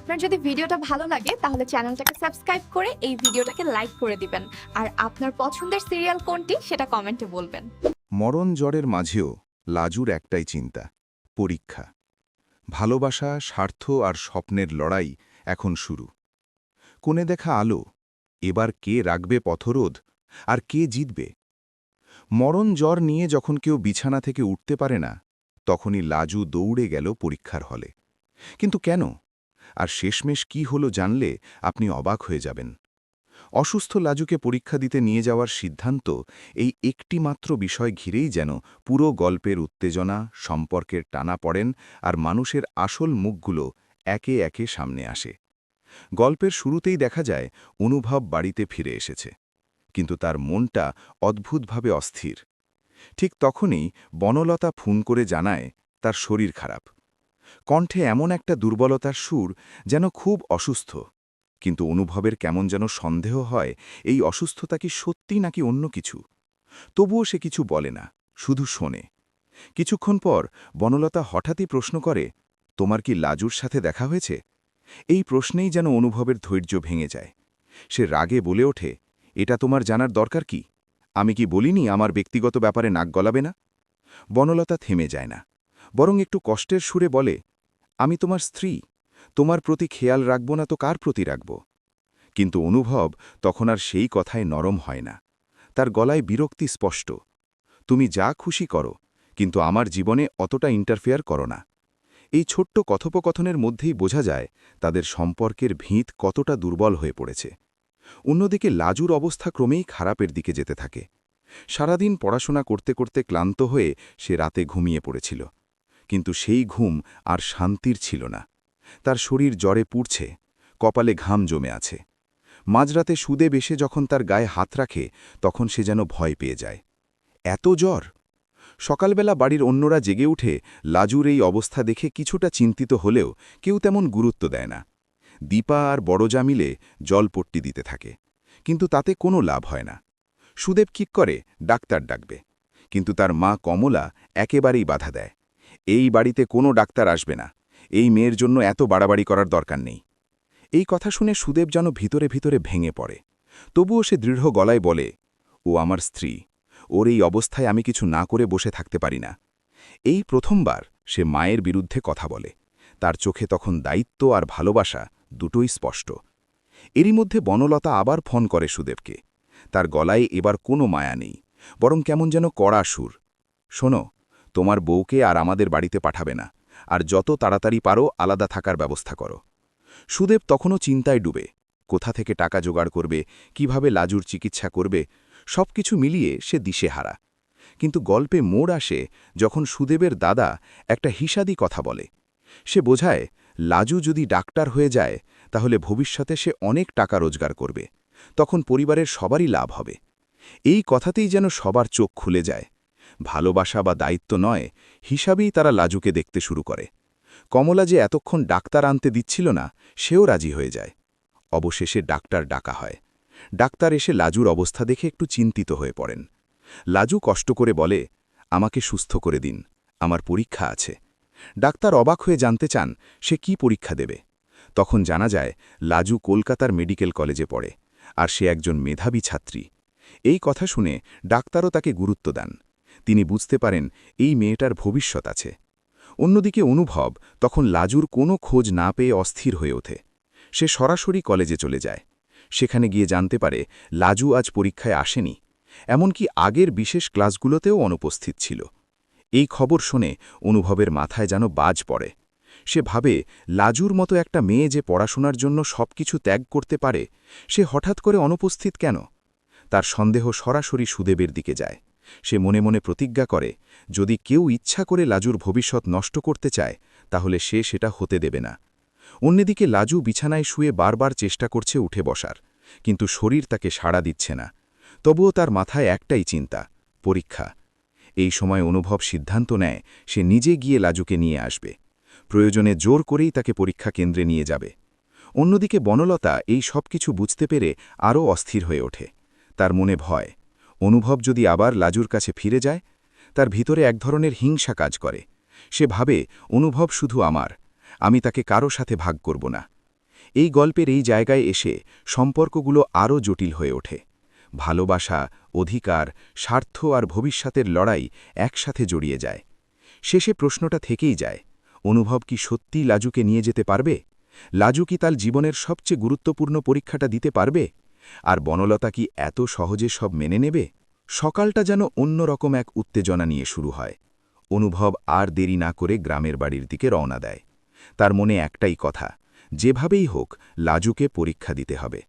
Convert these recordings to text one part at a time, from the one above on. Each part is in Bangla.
আপনার যদি ভিডিওটা ভালো লাগে তাহলে চ্যানেলটাকে সাবস্ক্রাইব করে এই ভিডিওটাকে লাইক করে দিবেন আর আপনার পছন্দের সিরিয়াল কোনটি সেটা কমেন্টে বলবেন। মরণ জ্বরের মাঝেও লাজুর একটাই চিন্তা, পরীক্ষা। ভালোবাসা, স্বার্থ আর স্বপ্নের লড়াই এখন শুরু। কোণে দেখা আলো, এবার কে রাখবে পথরোধ আর কে জিতবে? মরণ জ্বর নিয়ে যখন কেউ বিছানা থেকে উঠতে পারে না, তখনই লাজু দৌড়ে গেল পরীক্ষার হলে। কিন্তু কেন? আর শেষমেশ কি হলো জানলে আপনি অবাক হয়ে যাবেন। অসুস্থ লাজুকে পরীক্ষা দিতে নিয়ে যাওয়ার সিদ্ধান্ত এই একটি মাত্র বিষয় ঘিরেই যেন পুরো গল্পের উত্তেজনা, সম্পর্কের টানাপড়েন আর মানুষের আসল মুখগুলো একে একে সামনে আসে। গল্পের শুরুতেই দেখা যায় অনুভব বাড়িতে ফিরে এসেছে, কিন্তু তার মনটা অদ্ভুতভাবে অস্থির। ঠিক তখনই বনলতা ফোন করে জানায় তার শরীর খারাপ। কণ্ঠে এমন একটা দুর্বলতার সুর, যেন খুব অসুস্থ। কিন্তু অনুভবের কেমন যেন সন্দেহ হয়, এই অসুস্থতা কি সত্যি নাকি অন্য কিছু। তবুও সে কিছু বলে না, শুধু শোনে। কিছুক্ষণ পর বনলতা হঠাৎই প্রশ্ন করে, তোমার কি লাজুর সাথে দেখা হয়েছে? এই প্রশ্নেই যেন অনুভবের ধৈর্য ভেঙে যায়। সে রাগে বলে ওঠে, এটা তোমার জানার দরকার কি? আমি কি বলিনি আমার ব্যক্তিগত ব্যাপারে নাক গলাবে না? বনলতা থেমে যায় না, বরং একটু কষ্টের সুরে বলে, আমি তোমার স্ত্রী, তোমার প্রতি খেয়াল রাখব না তো কার প্রতি রাখব? কিন্তু অনুভব তখন আর সেই কথায় নরম হয় না। তার গলায় বিরক্তি স্পষ্ট। তুমি যা খুশি করো, কিন্তু আমার জীবনে অতটা ইন্টারফেয়ার করো না। এই ছোট্ট কথোপকথনের মধ্যেই বোঝা যায় তাদের সম্পর্কের ভিত কতটা দুর্বল হয়ে পড়েছে। অন্যদিকে লাজুর অবস্থা ক্রমেই খারাপের দিকে যেতে থাকে। সারাদিন পড়াশোনা করতে করতে ক্লান্ত হয়ে সে রাতে ঘুমিয়ে পড়েছিল। কিন্তু সেই ঘুম আর শান্তির ছিল না। তার শরীর জ্বরে পুড়ছে, কপালে ঘাম জমে আছে। মাঝরাতে সুদে বেশে যখন তার গায়ে হাত রাখে, তখন সে যেন ভয় পেয়ে যায়। এত জ্বর! সকালবেলা বাড়ির অন্যরা জেগে উঠে লাজুর এই অবস্থা দেখে কিছুটা চিন্তিত হলেও কেউ তেমন গুরুত্ব দেয় না। দীপা আর বড়জা মিলে জলপট্টি দিতে থাকে, কিন্তু তাতে কোনো লাভ হয় না। সুদেব ঠিক করে ডাক্তার ডাকবে, কিন্তু তার মা কমলা একেবারেই বাধা দেয়। এই বাড়িতে কোনো ডাক্তার আসবে না, এই মেয়ের জন্য এত বাড়াবাড়ি করার দরকার নেই। এই কথা শুনে সুদেব যেন ভিতরে ভিতরে ভেঙে পড়ে। তবুও সে দৃঢ় গলায় বলে, ও আমার স্ত্রী, ওর এই অবস্থায় আমি কিছু না করে বসে থাকতে পারি না। এই প্রথমবার সে মায়ের বিরুদ্ধে কথা বলে। তার চোখে তখন দায়িত্ব আর ভালোবাসা দুটোই স্পষ্ট। এরই মধ্যে বনলতা আবার ফোন করে সুদেবকে। তার গলায় এবার কোনো মায়া নেই, বরং কেমন যেন কড়া সুর। শোনো, তোমার বউকে আর আমাদের বাড়িতে পাঠাবে না, আর যত তাড়াতাড়ি পারো আলাদা থাকার ব্যবস্থা করো। সুদেব তখনও চিন্তায় ডুবে। কোথা থেকে টাকা জোগাড় করবে, কিভাবে লাজুর চিকিৎসা করবে, সবকিছু মিলিয়ে সে দিশেহারা। কিন্তু গল্পে মোড় আসে যখন সুদেবের দাদা একটা হিসাদি কথা বলে। সে বোঝায়, লাজু যদি ডাক্তার হয়ে যায় তাহলে ভবিষ্যতে সে অনেক টাকা রোজগার করবে, তখন পরিবারের সবারই লাভ হবে। এই কথাতেই যেন সবার চোখ খুলে যায়। ভালোবাসা বা দায়িত্ব নয়, হিসাবেই তারা লাজুকে দেখতে শুরু করে। কমলা যে এতক্ষণ ডাক্তার আনতে দিচ্ছিল না, সেও রাজি হয়ে যায়। অবশেষে ডাক্তার ডাকা হয়। ডাক্তার এসে লাজুর অবস্থা দেখে একটু চিন্তিত হয়ে পড়েন। লাজু কষ্ট করে বলে, আমাকে সুস্থ করে দিন, আমার পরীক্ষা আছে। ডাক্তার অবাক হয়ে জানতে চান সে কি পরীক্ষা দেবে। তখন জানা যায় লাজু কলকাতার মেডিকেল কলেজে পড়ে, আর সে একজন মেধাবী ছাত্রী। এই কথা শুনে ডাক্তারও তাকে গুরুত্ব দেন। তিনি বুঝতে পারেন এই মেয়েটার ভবিষ্যৎ আছে। অন্যদিকে অনুভব তখন লাজুর কোনো খোঁজ না পেয়ে অস্থির হয়ে ওঠে। সে সরাসরি কলেজে চলে যায়। সেখানে গিয়ে জানতে পারে লাজু আজ পরীক্ষায় আসেনি, এমনকি আগের বিশেষ ক্লাসগুলোতেও অনুপস্থিত ছিল। এই খবর শুনে অনুভবের মাথায় যেন বাজ পড়ে। সে ভাবে, লাজুর মতো একটা মেয়ে যে পড়াশোনার জন্য সবকিছু ত্যাগ করতে পারে, সে হঠাৎ করে অনুপস্থিত কেন? তার সন্দেহ সরাসরি সুদেবের দিকে যায়। সে মনে মনে প্রতিজ্ঞা করে, যদি কেউ ইচ্ছা করে লাজুর ভবিষ্যৎ নষ্ট করতে চায় তাহলে সে সেটা হতে দেবে না। অন্যদিকে লাজু বিছানায় শুয়ে বারবার চেষ্টা করছে উঠে বসার, কিন্তু শরীর তাকে সাড়া দিচ্ছে না। তবুও তার মাথায় একটাই চিন্তা, পরীক্ষা। এই সময় অনুভব সিদ্ধান্ত নেয় সে নিজে গিয়ে লাজুকে নিয়ে আসবে। প্রয়োজনে জোর করেই তাকে পরীক্ষা কেন্দ্রে নিয়ে যাবে। অন্যদিকে বনলতা এই সব কিছু বুঝতে পেরে আরও অস্থির হয়ে ওঠে। তার মনে ভয়, অনুভব যদি আবার লাজুর কাছে ফিরে যায়। তার ভিতরে এক ধরনের হিংসা কাজ করে। সে ভাবে, অনুভব শুধু আমার, আমি তাকে কারো সাথে ভাগ করব না। এই গল্পের এই জায়গায় এসে সম্পর্কগুলো আরও জটিল হয়ে ওঠে। ভালোবাসা, অধিকার, স্বার্থ আর ভবিষ্যতের লড়াই একসাথে জড়িয়ে যায়। শেষে প্রশ্নটা থেকেই যায়, অনুভব কি সত্যিই লাজুকে নিয়ে যেতে পারবে? লাজু কি তার জীবনের সবচেয়ে গুরুত্বপূর্ণ পরীক্ষাটা দিতে পারবে? আর বনলতা কি এত সহজে সব মেনে নেবে? সকালটা যেন অন্যরকম এক উত্তেজনা নিয়ে শুরু হয়। অনুভব আর দেরি না করে গ্রামের বাড়ির দিকে রওনা দেয়। তার মনে একটাই কথা, যেভাবেই হোক লাজুকে পরীক্ষা দিতে হবে।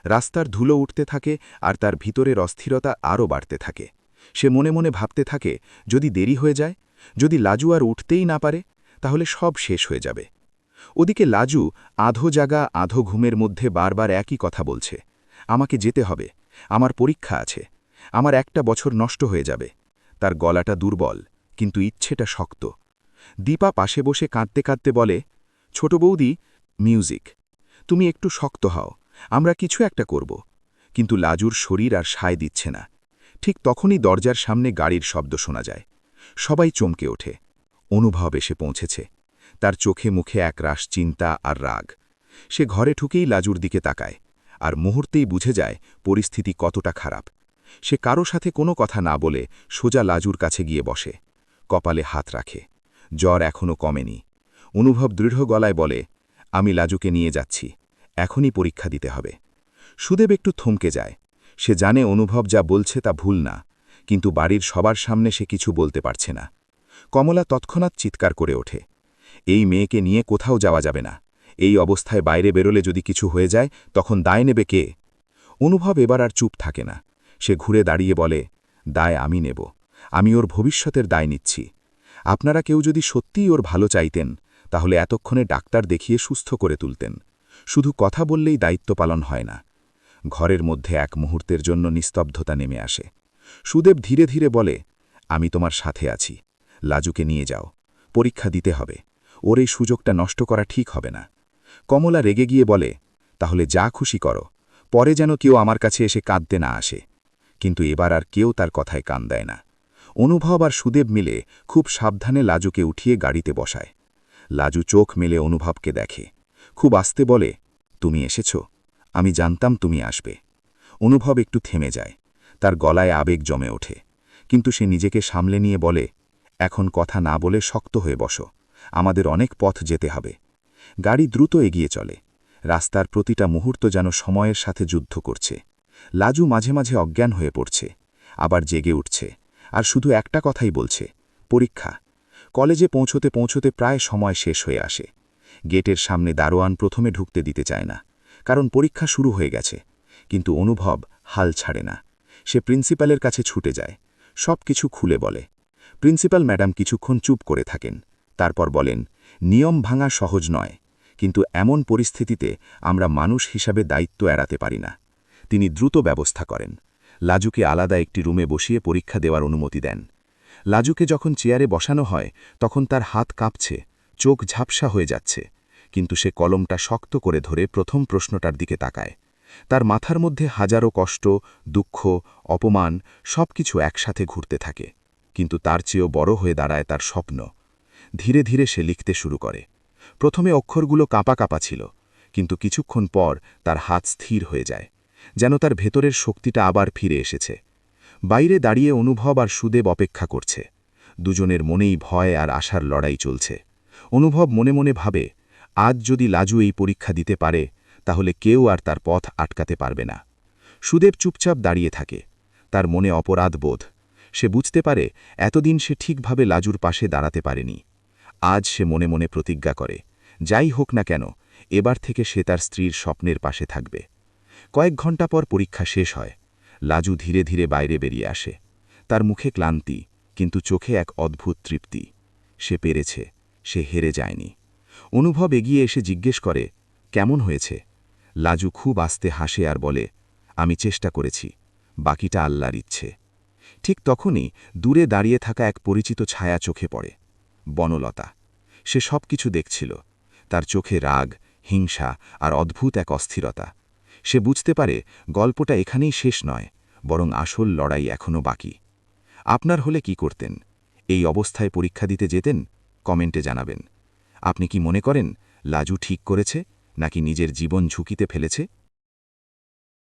রাস্তার ধুলো উঠতে থাকে আর তার ভিতরের অস্থিরতা আরও বাড়তে থাকে। সে মনে মনে ভাবতে থাকে, যদি দেরি হয়ে যায়, যদি লাজু আর উঠতেই না পারে, তাহলে সব শেষ হয়ে যাবে। ওদিকে লাজু আধো জাগা আধো ঘুমের মধ্যে বারবার একই কথা বলছে, আমাকে যেতে হবে, আমার পরীক্ষা আছে, আমার একটা বছর নষ্ট হয়ে যাবে। তার গলাটা দুর্বল, কিন্তু ইচ্ছেটা শক্ত। দীপা পাশে বসে কাঁদতে কাঁদতে বলে, ছোট বৌদি, মিউজিক, তুমি একটু শক্ত হও, আমরা কিছু একটা করব। কিন্তু লাজুর শরীর আর সায় দিচ্ছে না। ঠিক তখনই দরজার সামনে গাড়ির শব্দ শোনা যায়। সবাই চমকে ওঠে। অনুভব এসে পৌঁছেছে। তার চোখে মুখে একরাশ চিন্তা আর রাগ। সে ঘরে ঢুকেই লাজুর দিকে তাকায়, আর মুহূর্তেই বুঝে যায় পরিস্থিতি কতটা খারাপ। সে কারো সাথে কোনো কথা না বলে সোজা লাজুর কাছে গিয়ে বসে, কপালে হাত রাখে। জ্বর এখনও কমেনি। অনুভব দৃঢ় গলায় বলে, আমি লাজুকে নিয়ে যাচ্ছি, এখনই পরীক্ষা দিতে হবে। সুদেব একটু থমকে যায়। সে জানে অনুভব যা বলছে তা ভুল না, কিন্তু বাড়ির সবার সামনে সে কিছু বলতে পারছে না। কমলা তৎক্ষণাৎ চিৎকার করে ওঠে, এই মেয়েকে নিয়ে কোথাও যাওয়া যাবে না। এই অবস্থায় বাইরে বেরোলে যদি কিছু হয়ে যায়, তখন দায় নেবে কে? অনুভব এবার আর চুপ থাকে না। সে ঘুরে দাঁড়িয়ে বলে, দায় আমি নেব। আমি ওর ভবিষ্যতের দায় নিচ্ছি। আপনারা কেউ যদি সত্যিই ওর ভালো চাইতেন, তাহলে এতক্ষণে ডাক্তার দেখিয়ে সুস্থ করে তুলতেন। শুধু কথা বললেই দায়িত্ব পালন হয় না। ঘরের মধ্যে এক মুহূর্তের জন্য নিস্তব্ধতা নেমে আসে। সুদেব ধীরে ধীরে বলে, আমি তোমার সাথে আছি। লাজুকে নিয়ে যাও, পরীক্ষা দিতে হবে। ওর এই সুযোগটা নষ্ট করা ঠিক হবে না। কমলা রেগে গিয়ে বলে, তাহলে যা খুশি করো, পরে যেন কেউ আমার কাছে এসে কাঁদতে না আসে। কিন্তু এবার আর কেউ তার কথায় কান দেয় না। অনুভব আর সুদেব মিলে খুব সাবধানে লাজুকে উঠিয়ে গাড়িতে বসায়। লাজু চোখ মেলে অনুভবকে দেখে, খুব আস্তে বলে, তুমি এসেছ, আমি জানতাম তুমি আসবে। অনুভব একটু থেমে যায়। তার গলায় আবেগ জমে ওঠে, কিন্তু সে নিজেকে সামলে নিয়ে বলে, এখন কথা না বলে শক্ত হয়ে বসো, আমাদের অনেক পথ যেতে হবে। গাড়ি দ্রুত এগিয়ে চলে। রাস্তার প্রতিটা মুহূর্ত যেন সময়ের সাথে যুদ্ধ করছে। লাজু মাঝে মাঝে অজ্ঞান হয়ে পড়ছে, আবার জেগে উঠছে, আর শুধু একটা কথাই বলছে, পরীক্ষা। কলেজে পৌঁছতে পৌঁছতে প্রায় সময় শেষ হয়ে আসে। গেটের সামনে দারোয়ান প্রথমে ঢুকতে দিতে চায় না, কারণ পরীক্ষা শুরু হয়ে গেছে। কিন্তু অনুভব হাল ছাড়ে না। সে প্রিন্সিপালের কাছে ছুটে যায়, সব কিছু খুলে বলে। প্রিন্সিপাল ম্যাডাম কিছুক্ষণ চুপ করে থাকেন, তারপর বলেন, নিয়ম ভাঙা সহজ নয়, কিন্তু এমন পরিস্থিতিতে আমরা মানুষ হিসাবে দায়িত্ব এড়াতে পারি না। তিনি দ্রুত ব্যবস্থা করেন। লাজুকে আলাদা একটি রুমে বসিয়ে পরীক্ষা দেওয়ার অনুমতি দেন। লাজুকে যখন চেয়ারে বসানো হয়, তখন তার হাত কাঁপছে, চোখ ঝাপসা হয়ে যাচ্ছে, কিন্তু সে কলমটা শক্ত করে ধরে প্রথম প্রশ্নটার দিকে তাকায়। তার মাথার মধ্যে হাজারো কষ্ট, দুঃখ, অপমান সবকিছু একসাথে ঘুরতে থাকে, কিন্তু তার চেয়েও বড় হয়ে দাঁড়ায় তার স্বপ্ন। ধীরে ধীরে সে লিখতে শুরু করে। প্রথমে অক্ষরগুলো কাঁপা কাঁপা ছিল, কিন্তু কিছুক্ষণ পর তার হাত স্থির হয়ে যায়, যেন তার ভেতরের শক্তিটা আবার ফিরে এসেছে। বাইরে দাঁড়িয়ে অনুভব আর সুদেব অপেক্ষা করছে। দুজনের মনেই ভয় আর আশার লড়াই চলছে। অনুভব মনে মনে ভাবে, আজ যদি লাজু এই পরীক্ষা দিতে পারে, তাহলে কেউ আর তার পথ আটকাতে পারবে না। সুদেব চুপচাপ দাঁড়িয়ে থাকে। তার মনে অপরাধ বোধ। সে বুঝতে পারে এতদিন সে ঠিকভাবে লাজুর পাশে দাঁড়াতে পারেনি। আজ সে মনে মনে প্রতিজ্ঞা করে, যাই হোক না কেন, এবার থেকে সে তার স্ত্রীর স্বপ্নের পাশে থাকবে। কয়েক ঘণ্টা পর পরীক্ষা শেষ হয়। লাজু ধীরে ধীরে বাইরে বেরিয়ে আসে। তার মুখে ক্লান্তি, কিন্তু চোখে এক অদ্ভুত তৃপ্তি। সে পেরেছে, সে হেরে যায়নি। অনুভব এগিয়ে এসে জিজ্ঞেস করে, কেমন হয়েছে? লাজু খুব আস্তে হাসে আর বলে, আমি চেষ্টা করেছি, বাকিটা আল্লাহর ইচ্ছে। ঠিক তখনই দূরে দাঁড়িয়ে থাকা এক পরিচিত ছায়া চোখে পড়ে, বনলতা। সে সব কিছু দেখছিল, তার চোখে রাগ, হিংসা আর অদ্ভুত এক অস্থিরতা। সে বুঝতে পারে গল্পটা এখানেই শেষ নয়, বরং আসল লড়াই এখনও বাকি। আপনার হলে কি করতেন? এই অবস্থায় পরীক্ষা দিতে যেতেন? কমেন্টে জানাবেন। আপনি কি মনে করেন লাজু ঠিক করেছে, নাকি নিজের জীবন ঝুঁকিতে ফেলেছে